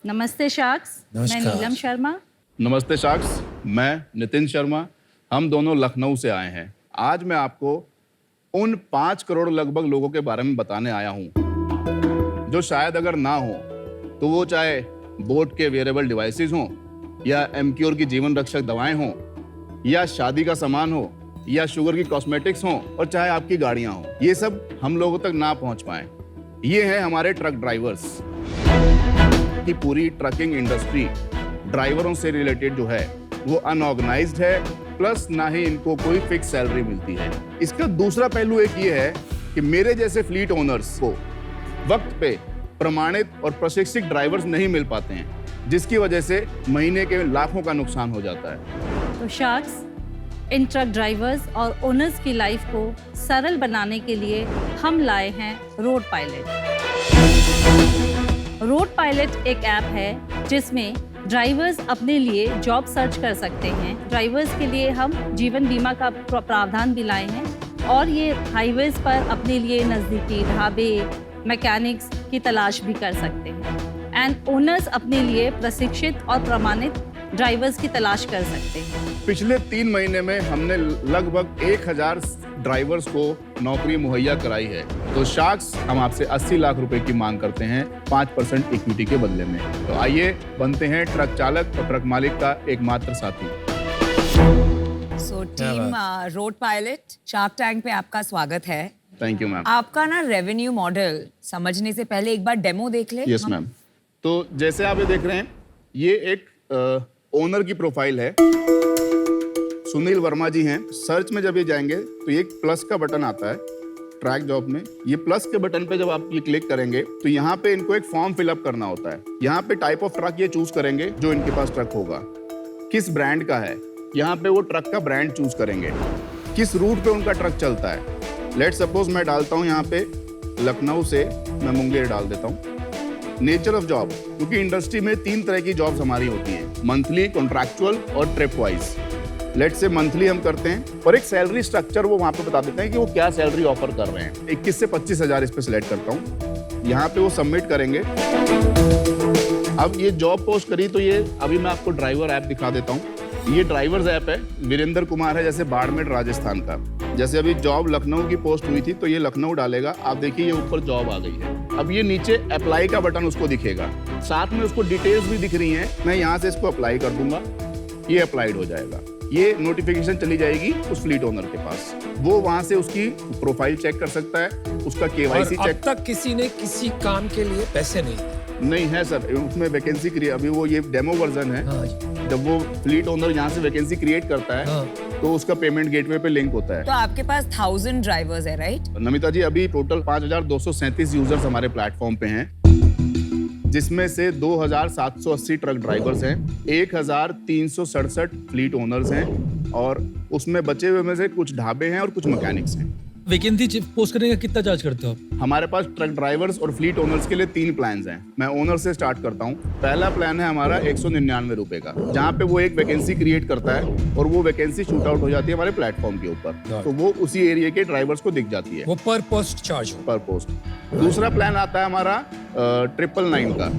नमस्ते शाक्स, मैं नीलम शर्मा। नमस्ते शाक्स, मैं नितिन शर्मा। हम दोनों लखनऊ से आए हैं। आज मैं आपको उन 5 करोड़ लगभग लोगों के बारे में बताने आया हूं जो शायद अगर ना हो तो वो चाहे बोट के वेयरेबल डिवाइसेस हों या एमक्योर की जीवन रक्षक दवाएं हों या शादी का सामान हो या शुगर की कॉस्मेटिक्स हों और चाहे आपकी गाड़ियां हों, ये सब हम लोगों तक ना पहुंच पाए। ये हैं हमारे ट्रक ड्राइवर्स की पूरी ट्रकिंग इंडस्ट्री ड्राइवरों से रिलेटेड जो है वो अनऑर्गेनाइज्ड है, प्लस ना ही इनको कोई फिक्स सैलरी मिलती है। इसका दूसरा पहलू एक ये है कि मेरे जैसे फ्लीट ओनर्स को वक्त पे प्रमाणित और प्रशिक्षित ड्राइवर्स नहीं मिल पाते हैं, जिसकी वजह से महीने के लाखों का नुकसान हो जाता है। तो शाक्स, इन ट्रक ड्राइवर्स और ओनर्स की लाइफ को सरल बनाने के लिए हम लाए हैं रोड पायलट। रोड पायलट एक ऐप है जिसमें ड्राइवर्स अपने लिए जॉब सर्च कर सकते हैं। ड्राइवर्स के लिए हम जीवन बीमा का प्रावधान भी लाए हैं और ये हाईवेज पर अपने लिए नज़दीकी ढाबे, मैकेनिक्स की तलाश भी कर सकते हैं। एंड ओनर्स अपने लिए प्रशिक्षित और प्रमाणित ड्राइवर्स की तलाश कर सकते हैं। पिछले 3 महीने में हमने लगभग 1000 ड्राइवर्स को नौकरी मुहैया कराई है। तो शाक्स, हम आपसे 80 लाख रुपए की मांग करते हैं 5% इक्विटी के बदले में। तो आइए बनते हैं ट्रक चालक और ट्रक मालिक का एकमात्र साथी। So team road pilot shark tank पे आपका स्वागत है। Thank you ma'am. आपका ना रेवेन्यू मॉडल समझने से पहले एक बार डेमो देख ले। Yes ma'am. तो जैसे आप ये देख रहे हैं, ये एक ओनर की प्रोफाइल है। सुनील वर्मा जी हैं। सर्च में जब ये जाएंगे तो ये एक प्लस का बटन आता है ट्रैक जॉब में। ये प्लस के बटन पे जब आप ये क्लिक करेंगे तो यहाँ पे इनको एक फॉर्म फिलअप करना होता है। यहाँ पे टाइप ऑफ ट्रक ये चूज करेंगे जो इनके पास ट्रक होगा, किस ब्रांड का है, यहाँ पे वो ट्रक का ब्रांड चूज करेंगे, किस रूट पे उनका ट्रक चलता है। लेट सपोज मैं डालता हूँ यहाँ पे लखनऊ से मैं मुंगेर डाल देता हूँ। नेचर ऑफ जॉब, क्योंकि इंडस्ट्री में 3 तरह की जॉब्स हमारी होती हैं, मंथली, कॉन्ट्रैक्चुअल और ट्रिप वाइज। लेट से मंथली हम करते हैं और एक सैलरी स्ट्रक्चर वो वहाँ पे बता देते हैं कि वो क्या सैलरी ऑफर कर रहे हैं। 21 से 25 हज़ार इस पे सिलेक्ट करता हूँ। यहाँ पे वो सबमिट करेंगे। अब ये जॉब पोस्ट करी तो ये अभी मैं आपको ड्राइवर ऐप दिखा देता हूँ। ये ड्राइवर्स ऐप है, वीरेंद्र कुमार है जैसे बाड़मेर राजस्थान का। जैसे अभी जॉब लखनऊ की पोस्ट हुई थी तो ये लखनऊ डालेगा। आप देखिए ये ऊपर जॉब आ गई है। अब ये नीचे अप्लाई का बटन उसको दिखेगा, साथ में उसको डिटेल्स भी दिख रही हैं। मैं यहाँ से इसको अप्लाई कर दूंगा, ये अप्लाइड हो जाएगा। ये नोटिफिकेशन चली जाएगी उस फ्लीट ओनर के पास। वो वहां से उसकी प्रोफाइल चेक कर सकता है, उसका केवाईसी चेक। अब तक किसी ने किसी काम के लिए पैसे नहीं है सर, उसमें वैकेंसी क्रिएट, अभी वो ये डेमो वर्जन है। जब वो फ्लीट ओनर यहाँ से वैकेंसी क्रिएट करता है तो उसका पेमेंट गेटवे पे लिंक होता है। तो आपके पास 1000 ड्राइवर्स है, राइट? नमिता जी, अभी टोटल 5237 यूजर्स हमारे प्लेटफॉर्म पे हैं, जिसमें से 2780 ट्रक ड्राइवर्स हैं, 1367 फ्लीट ओनर्स हैं और उसमें बचे हुए में से कुछ ढाबे हैं और कुछ मैकेनिक्स हैं। वैकेंसी पोस्ट करने का कितना चार्ज करते हो आप? हमारे पास ट्रक ड्राइवर्स और फ्लीट ओनर्स के लिए 3 प्लान्स हैं। मैं ओनर से स्टार्ट करता हूँ। पहला प्लान है हमारा 199 रुपए का, जहाँ पे वो एक वैकेंसी क्रिएट करता है और वो वैकेंसी शूट आउट हो जाती है हमारे प्लेटफॉर्म के ऊपर, तो वो उसी एरिया के ड्राइवर्स को दिख जाती है। वो पर पोस्ट चार्ज हो? पर पोस्ट। दूसरा प्लान आता है हमारा 999 का।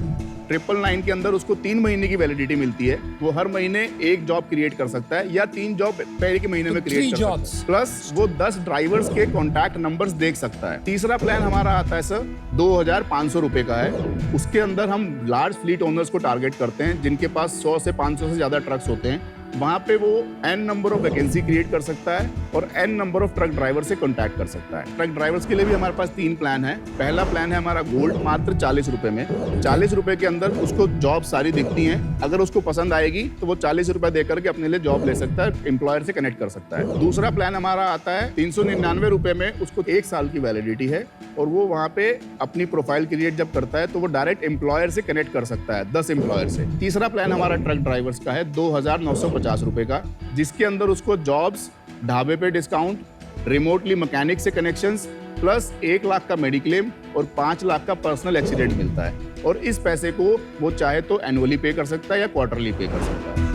999 के अंदर उसको 3 महीने की वैलिडिटी मिलती है। वो हर महीने एक जॉब क्रिएट कर सकता है या 3 जॉब पहले के महीने में क्रिएट कर सकता है, प्लस वो 10 ड्राइवर्स के कॉन्टैक्ट नंबर्स देख सकता है। तीसरा प्लान हमारा आता है सर 2500 रुपए का है। उसके अंदर हम लार्ज फ्लीट ओनर्स को टारगेट करते हैं जिनके पास 100 से 500 से ज्यादा ट्रक्स होते हैं। वहाँ पे वो n number of vacancy create कर सकता है और n number of truck driver से कांटेक्ट कर सकता है। ट्रक ड्राइवर्स के लिए भी हमारे पास 3 प्लान है। पहला प्लान है हमारा गोल्ड, मात्र 40 रुपए में। 40 रुपए के अंदर उसको जॉब सारी दिखती हैं। अगर उसको पसंद आएगी तो वो 40 रुपए देकर के अपने लिए जॉब ले सकता है, एम्प्लॉयर से कनेक्ट कर सकता है। दूसरा प्लान हमारा आता है 399 रुपए में, उसको 1 साल की वैलिडिटी है और वो वहाँ पे अपनी प्रोफाइल क्रिएट जब करता है तो वो डायरेक्ट एम्प्लॉयर से कनेक्ट कर सकता है, 10 एम्प्लॉयर से। तीसरा प्लान हमारा ट्रक ड्राइवर्स का है 2950 रुपए का, जिसके अंदर उसको जॉब्स, ढाबे पे डिस्काउंट, रिमोटली मैकेनिक से कनेक्शंस, प्लस 1 लाख का मेडिक्लेम और 5 लाख का पर्सनल एक्सीडेंट मिलता है। और इस पैसे को वो चाहे तो एनुअली पे कर सकता है या क्वार्टरली पे कर सकता है।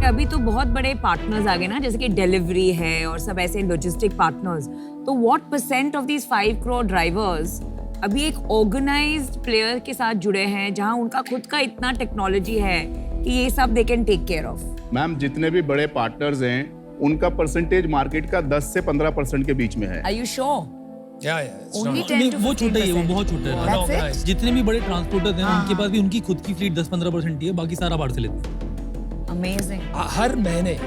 अभी तो बहुत बड़े पार्टनर्स आ गए ना, जैसे कि डिलीवरी है और सब ऐसे लॉजिस्टिक पार्टनर्स। तो what % of these 5 crore drivers अभी एक ऑर्गेनाइज्ड प्लेयर के साथ जुड़े हैं जहां उनका खुद का इतना टेक्नोलॉजी है कि ये सब they can take care of. Ma'am जितने भी बड़े पार्टनर्स हैं उनका परसेंटेज मार्केट का 10 से 15% के बीच में है। Are you sure? Yeah, it's Only not. 10 नहीं, to वो छोटा ही है, वो 15%. बहुत छोटा है। That's it? Unorganized. जितने भी बड़े ट्रांसपोर्टर्स हैं उनके पास भी उनकी खुद की फ्लीट 10-15% ही है, बाकी सारा बाहर से लेते हैं। अमेजिंग। हर महीने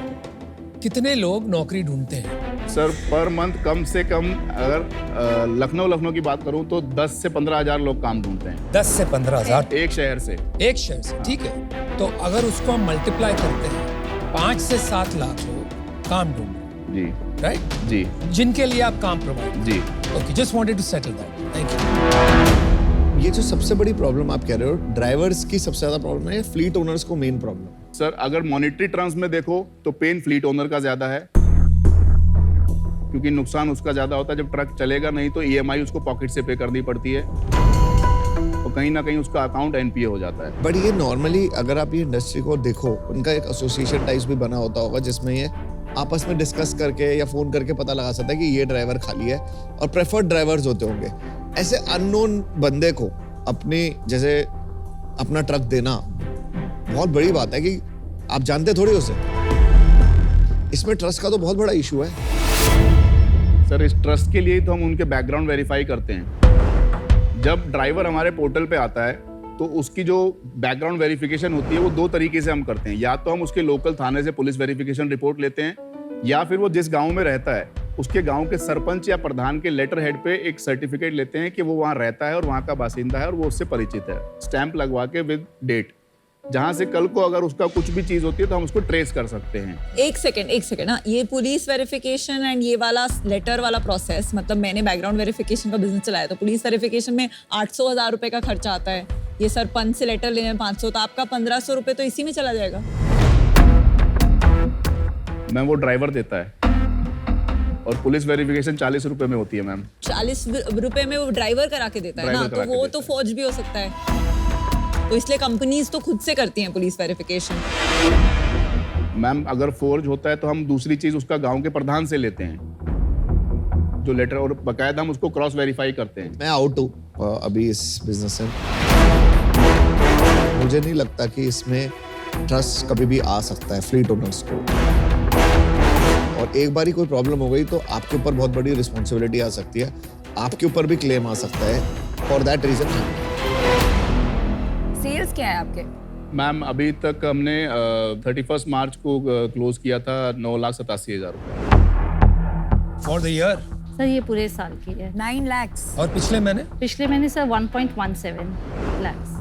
कितने लोग नौकरी ढूंढते हैं? सर पर मंथ कम से कम अगर लखनऊ की बात करूं तो 10 से 15 हजार लोग काम ढूंढते हैं 10 से 15,000 एक शहर से। एक शहर से, ठीक है। तो अगर उसको हम मल्टीप्लाई करते हैं 5 से 7 लाख लोग काम ढूंढ रहे हैं, जी राइट? जी जिनके लिए आप काम प्रोवाइड। जी। Okay, just wanted to settle that. Thank you. ये जो सबसे बड़ी प्रॉब्लम आप कह रहे हो, ड्राइवर्स की सबसे ज्यादा प्रॉब्लम है, फ्लीट ओनर्स को मेन प्रॉब्लम? सर अगर मॉनेटरी टर्म्स में देखो तो पेन फ्लीट ओनर का ज्यादा है, क्योंकि नुकसान उसका ज्यादा होता है। जब ट्रक चलेगा नहीं तो ईएमआई उसको पॉकेट से पे करनी पड़ती है और कहीं ना कहीं उसका अकाउंट एनपीए हो जाता है। बट ये नॉर्मली अगर आप ये इंडस्ट्री को देखो, उनका एक एसोसिएशन टाइप्स भी बना होता होगा जिसमें ये आपस में डिस्कस करके या फोन करके पता लगा सकता है कि ये ड्राइवर खाली है, और प्रेफर्ड ड्राइवर्स होते होंगे। ऐसे अननोन बंदे को अपनी जैसे अपना ट्रक देना बहुत बड़ी बात है कि आप जानते थोड़ी उसे। इसमें ट्रस्ट का तो बहुत बड़ा इशू है। सर इस ट्रस्ट के लिए तो हम उनके बैकग्राउंड वेरीफाई करते हैं। जब ड्राइवर हमारे पोर्टल पे आता है तो उसकी जो बैकग्राउंड वेरिफिकेशन होती है वो 2 तरीके से हम करते हैं। या तो हम उसके लोकल थाने से पुलिस वेरिफिकेशन रिपोर्ट लेते हैं, या फिर वो जिस गांव में रहता है उसके गांव के सरपंच या प्रधान के लेटर हेड पे एक सर्टिफिकेट लेते हैं कि वो वहाँ रहता है और वहाँ का बासिंदा है और वो उससे परिचित है, स्टैंप लगवा के विद डेट, जहाँ से कल को अगर उसका कुछ भी चीज होती है तो हम उसको ट्रेस कर सकते हैं। एक सेकंड ना, ये पुलिस वेरिफिकेशन एंड ये वाला लेटर वाला प्रोसेस, मतलब मैंने बैकग्राउंड वेरिफिकेशन का बिजनेस चलाया तो पुलिस वेरिफिकेशन में 800,000 रुपए का खर्चा आता है। ये सरपंच से लेटर लेने में 500, तो आपका 1500 रुपए तो इसी में चला जाएगा। मैम वो ड्राइवर देता है और पुलिस वेरिफिकेशन 40 रुपए में होती है मैम। 40 रुपए में वो ड्राइवर करा के देता है ना, ड्राइवर तो करा के वो देता तो है। फौज भी हो सकता है। तो इसलिए कंपनीज तो खुद से करती हैं पुलिस वेरिफिकेशन। मैम अगर फोर्ज होता है तो हम दूसरी चीज उसका गांव के प्रधान से लेते हैं जो लेटर, और बकायदा हम उसको क्रॉस वेरीफाई करते हैं। मैं आउट हूँ अभी इस बिजनेस से। मुझे नहीं लगता कि इसमें ट्रस्ट कभी भी आ सकता है फ्लीट ओनर्स को, और एक बार ही कोई प्रॉब्लम हो गई तो आपके ऊपर बहुत बड़ी रिस्पॉन्सिबिलिटी आ सकती है, आपके ऊपर भी क्लेम आ सकता है। फॉर दैट रीजन सेल्स क्या है आपके? मैम अभी तक हमने 31 मार्च को क्लोज किया था 9,87,000 रुपए फॉर द ईयर। सर ये पूरे साल की है। 9 lakhs। और पिछले महीने पिछले महीने sir 1.17 lakhs।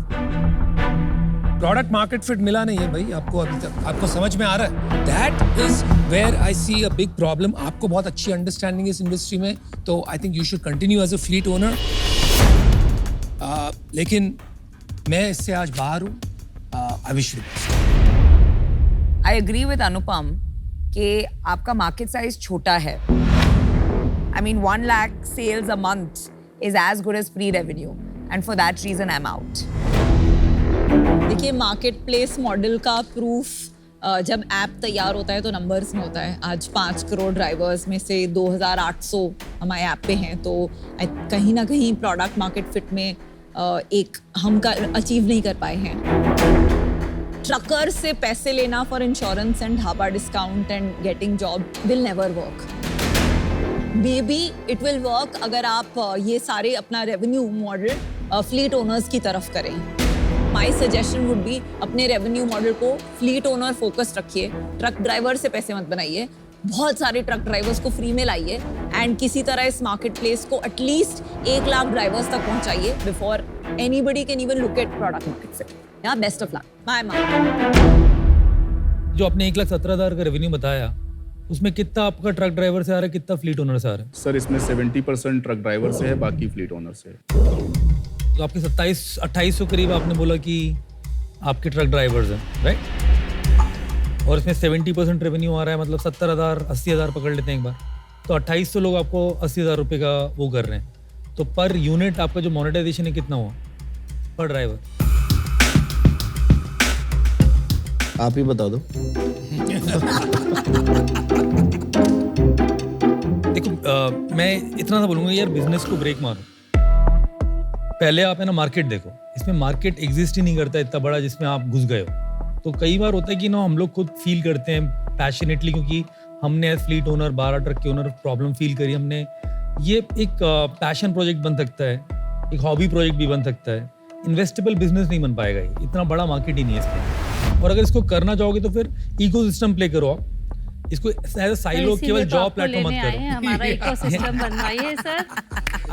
Product market fit मिला नहीं है भाई आपको अभी तक। आपको समझ में आ रहा है? That is where I see a big problem. आपको बहुत अच्छी अंडरस्टैंडिंग इस इंडस्ट्री में, तो I think you should continue as a fleet owner. लेकिन मैं इससे आज बाहर हूँ। I wish you. I agree with Anupam कि आपका मार्केट साइज छोटा है। I mean 1 lakh sales a month is as good as free revenue, and for that reason I'm out. देखिए मार्केट प्लेस मॉडल का प्रूफ जब ऐप तैयार होता है तो नंबर्स में होता है। आज 5 करोड़ ड्राइवर्स में से 2,800 हमारे ऐप पे हैं, तो कहीं ना कहीं प्रोडक्ट मार्केट फिट में एक हम अचीव नहीं कर पाए हैं। ट्रकर से पैसे लेना for insurance and dhaba discount and getting job will never work. May be it will work अगर आप ये सारे अपना रेवेन्यू मॉडल फ्लीट ओनर्स की तरफ करें। माई सजेशन वुड बी अपने रेवेन्यू मॉडल को फ्लीट ओनर फोकस रखिए। ट्रक ड्राइवर से पैसे मत बनाइए, बहुत सारे ट्रक ड्राइवर्स को फ्री में लाइए एंड किसी तरह इस मार्केट प्लेस को एटलीस्ट 1 लाख ड्राइवर्स तक पहुंचाइए before anybody can even look at product market fit. या बेस्ट ऑफ लक। बाय जो आपने 1,17,000 का रेवेन्यू बताया, उसमें कितना आपका ट्रक ड्राइवर से आ रहा है, कितना फ्लीट ओनर से आ रहा है? सर इसमें 70% ट्रक ड्राइवर से है, बाकी फ्लीट ओनर से है। तो आपके 27-2800 करीब आपने बोला कि आपके ट्रक ड्राइवर्स हैं, राइट? और इसमें 70% रेवेन्यू आ रहा है, मतलब 70,000 80,000 पकड़ लेते हैं एक बार, तो 2800 लोग आपको 80,000 रुपये का वो कर रहे हैं। तो पर यूनिट आपका जो मोनेटाइजेशन है कितना हुआ पर ड्राइवर? आप ही बता दो। देखो मैं इतना सा बोलूँगा यार, बिजनेस को ब्रेक मारो। पहले आप है ना मार्केट देखो, इसमें मार्केट एग्जिस्ट ही नहीं करता इतना बड़ा जिसमें आप घुस गए हो। तो कई बार होता है कि ना हम लोग खुद फील करते हैं पैशनेटली, क्योंकि हमने एज फ्लीट ओनर 12 ट्रक के ओनर प्रॉब्लम फील करी हमने। ये एक पैशन प्रोजेक्ट बन सकता है, एक हॉबी प्रोजेक्ट भी बन सकता है, इन्वेस्टेबल बिजनेस नहीं बन पाएगा, ये इतना बड़ा मार्केट ही नहीं है इसमें। और अगर इसको करना चाहोगे तो फिर इकोसिस्टम प्ले करो आप, इसको एज अ साइलो केवल जॉब प्लेटफॉर्म मत करो। हमारा इकोसिस्टम बनवाइए सर।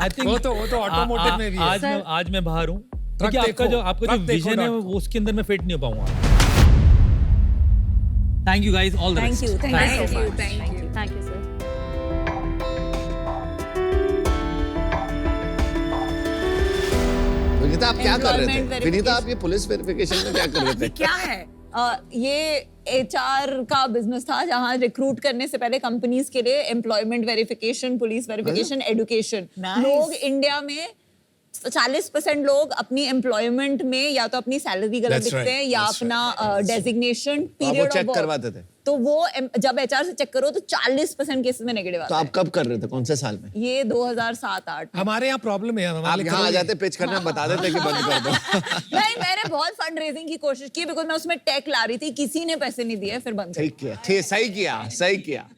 आई थिंक वो तो ऑटोमोटिव में भी है। आज मैं बाहर हूँ, क्योंकि देखो, आपका जो ट्रक देखो विजन है डॉट वो उसके अंदर मैं फिट नहीं हो पाऊंगा। Thank you guys, all the best. Thank you sir. Vinita आप क्या कर रहे थे? Employment विनीता आप ये पुलिस वेरिफिकेशन में क्या कर रहे थे? क्या है? ये HR का बिजनेस था जहाँ रिक्रूट करने से पहले कंपनीज के लिए employment verification, police verification, education. Nice. लोग इंडिया में 40% लोग अपनी एम्प्लॉयमेंट में या तो अपनी सैलरी गलत That's लिखते right, हैं या that's अपना डेजिग्नेशन तो आप वो पीरियड चेक करवाते थे? तो वो जब HR से चेक करो तो 40% केसेस में नेगेटिव तो आता है। आप कब कर रहे थे? कौन से साल में? ये 2007-8 हमारे यहाँ प्रॉब्लम है, आप हमारे यहाँ आ जाते पिच करने में बता देते कि बंद कर दो। नहीं, मैंने बहुत फंड रेजिंग की कोशिश की बिकॉज मैं उसमें टेक ला रही थी, किसी ने पैसे नहीं दिए, फिर बंद कर सही किया, सही किया।